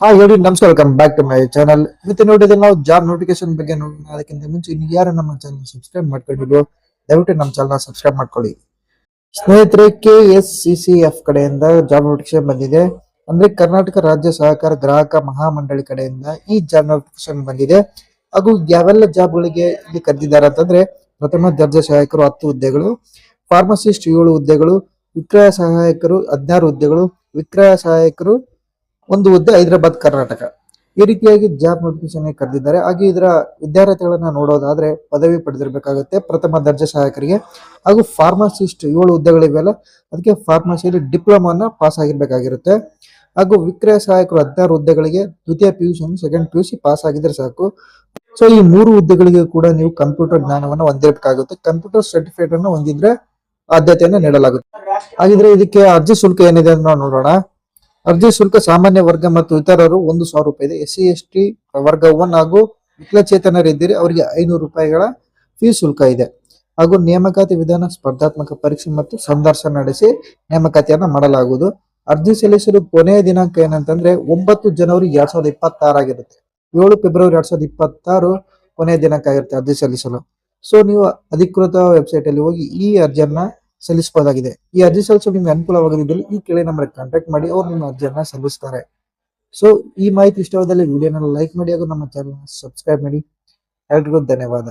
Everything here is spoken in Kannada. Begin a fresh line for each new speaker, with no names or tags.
ಹೇಳಿ ನಮಸ್ಕಾರ, welcome back to my channel. ಇವತ್ತು ನೋಡಿದ್ರೆ ನಾವು ಜಾಬ್ ನೋಟಿಫಿಕೇಶನ್ ಬಗ್ಗೆ ನೋಡೋಣ. ಅದಕ್ಕಿಂತ ಮುಂಚೆ ಇನ್ನು ಯಾರು ನಮ್ಮ ಚಾನಲ್ ಸಬ್ಸ್ಕ್ರೈಬ್ ಮಾಡ್ಕೊಂಡಿದ್ರು ದಯವಿಟ್ಟು ನಮ್ಮ ಚಾನಲ್ ಸಬ್ಸ್ಕ್ರೈಬ್ ಮಾಡ್ಕೊಳ್ಳಿ. ಸ್ನೇಹಿತರೆ, KSCCF ಕಡೆಯಿಂದ ಜಾಬ್ ನೋಟಿಫಿಕೇಶನ್ ಬಂದಿದೆ. ಅಂದ್ರೆ ಕರ್ನಾಟಕ ರಾಜ್ಯ ಸಹಕಾರ ಗ್ರಾಹಕ ಮಹಾಮಂಡಳಿ ಕಡೆಯಿಂದ ಈ ಜಾಬ್ ನೋಟಿಫಿಕೇಶನ್ ಬಂದಿದೆ. ಹಾಗೂ ಯಾವೆಲ್ಲ ಜಾಬ್ಗಳಿಗೆ ಇಲ್ಲಿ ಕರೆದಿದ್ದಾರೆ ಅಂತಂದ್ರೆ, ಪ್ರಥಮ ದರ್ಜೆ ಸಹಾಯಕರು 10 ಹುದ್ದೆಗಳು, ಫಾರ್ಮಸಿಸ್ಟ್ 7 ಹುದ್ದೆಗಳು, ವಿಕ್ರಯ ಸಹಾಯಕರು 16 ಹುದ್ದೆಗಳು, ವಿಕ್ರಯ ಸಹಾಯಕರು 1 ಹುದ್ದೆ ಹೈದರಾಬಾದ್ ಕರ್ನಾಟಕ. ಈ ರೀತಿಯಾಗಿ ಜಾಬ್ ನೋಟಿಫಿಕೇಶನ್ ಕರೆದಿದ್ದಾರೆ. ಹಾಗೆ ಇದರ ವಿದ್ಯಾರ್ಥಿಗಳನ್ನ ನೋಡೋದಾದ್ರೆ ಪದವಿ ಪಡೆದಿರಬೇಕಾಗುತ್ತೆ ಪ್ರಥಮ ದರ್ಜೆ ಸಹಾಯಕರಿಗೆ. ಹಾಗೂ ಫಾರ್ಮಸಿಸ್ಟ್ 7 ಹುದ್ದೆಗಳಿವೆಯಲ್ಲ, ಅದಕ್ಕೆ ಫಾರ್ಮಸಿಯಲ್ಲಿ ಡಿಪ್ಲೊಮಾನ ಪಾಸ್ ಆಗಿರ್ಬೇಕಾಗಿರುತ್ತೆ. ಹಾಗೂ ವಿಕ್ರಯ ಸಹಾಯಕರು 16 ಹುದ್ದೆಗಳಿಗೆ ದ್ವಿತೀಯ PUC ಸೆಕೆಂಡ್ PUC ಪಾಸ್ ಆಗಿದ್ರೆ ಸಾಕು. ಸೊ ಈ 3 ಹುದ್ದೆಗಳಿಗೆ ಕೂಡ ನೀವು ಕಂಪ್ಯೂಟರ್ ಜ್ಞಾನವನ್ನು ಹೊಂದಿರಬೇಕಾಗುತ್ತೆ. ಕಂಪ್ಯೂಟರ್ ಸರ್ಟಿಫಿಕೇಟ್ ಅನ್ನು ಹೊಂದಿದ್ರೆ ಆದ್ಯತೆಯನ್ನು ನೀಡಲಾಗುತ್ತೆ. ಹಾಗಿದ್ರೆ ಇದಕ್ಕೆ ಅರ್ಜಿ ಶುಲ್ಕ ಏನಿದೆ ಅಂತ ನಾವು ನೋಡೋಣ. ಅರ್ಜಿ ಶುಲ್ಕ ಸಾಮಾನ್ಯ ವರ್ಗ ಮತ್ತು ಇತರರು 1,000 ರೂಪಾಯಿ ಇದೆ. SC ST ವರ್ಗ 1 ಹಾಗೂ ವಿಕಲಚೇತನರಿದ್ದರೆ ಅವರಿಗೆ 500 ರೂಪಾಯಿಗಳ ಫೀಸ್ ಶುಲ್ಕ ಇದೆ. ಹಾಗೂ ನೇಮಕಾತಿ ವಿಧಾನ ಸ್ಪರ್ಧಾತ್ಮಕ ಪರೀಕ್ಷೆ ಮತ್ತು ಸಂದರ್ಶನ ನಡೆಸಿ ನೇಮಕಾತಿಯನ್ನ ಮಾಡಲಾಗುವುದು. ಅರ್ಜಿ ಸಲ್ಲಿಸಲು ಕೊನೆಯ ದಿನಾಂಕ ಏನಂತಂದ್ರೆ 9 ಜನವರಿ 2026 ಆಗಿರುತ್ತೆ. 7 ಫೆಬ್ರವರಿ 2026 ಕೊನೆಯ ದಿನಾಂಕ ಆಗಿರುತ್ತೆ ಅರ್ಜಿ ಸಲ್ಲಿಸಲು. ಸೊ ನೀವು ಅಧಿಕೃತ ವೆಬ್ಸೈಟ್ ಅಲ್ಲಿ ಹೋಗಿ ಈ ಅರ್ಜಿಯನ್ನ ಸಲ್ಲಿಸಬಹುದಾಗಿದೆ. ಈ ಅರ್ಜಿ ಸಲ್ಲಿಸಲು ನಿಮ್ಗೆ ಅನುಕೂಲವಾಗಿದ್ದಲ್ಲಿ ಈ ಕೆಳಗೆ ನಂಬರ್ ಕಾಂಟ್ಯಾಕ್ಟ್ ಮಾಡಿ ಅವರು ನಿಮ್ಮ ಅರ್ಜಿಯನ್ನ ಸಲ್ಲಿಸ್ತಾರೆ. ಸೊ ಈ ಮಾಹಿತಿ ಇಷ್ಟವಾದಲ್ಲಿ ವಿಡಿಯೋನ ಲೈಕ್ ಮಾಡಿ ಹಾಗೂ ನಮ್ಮ ಚಾನಲ್ ಸಬ್ಸ್ಕ್ರೈಬ್ ಮಾಡಿ. ಎಲ್ರಿಗೂ ಧನ್ಯವಾದ.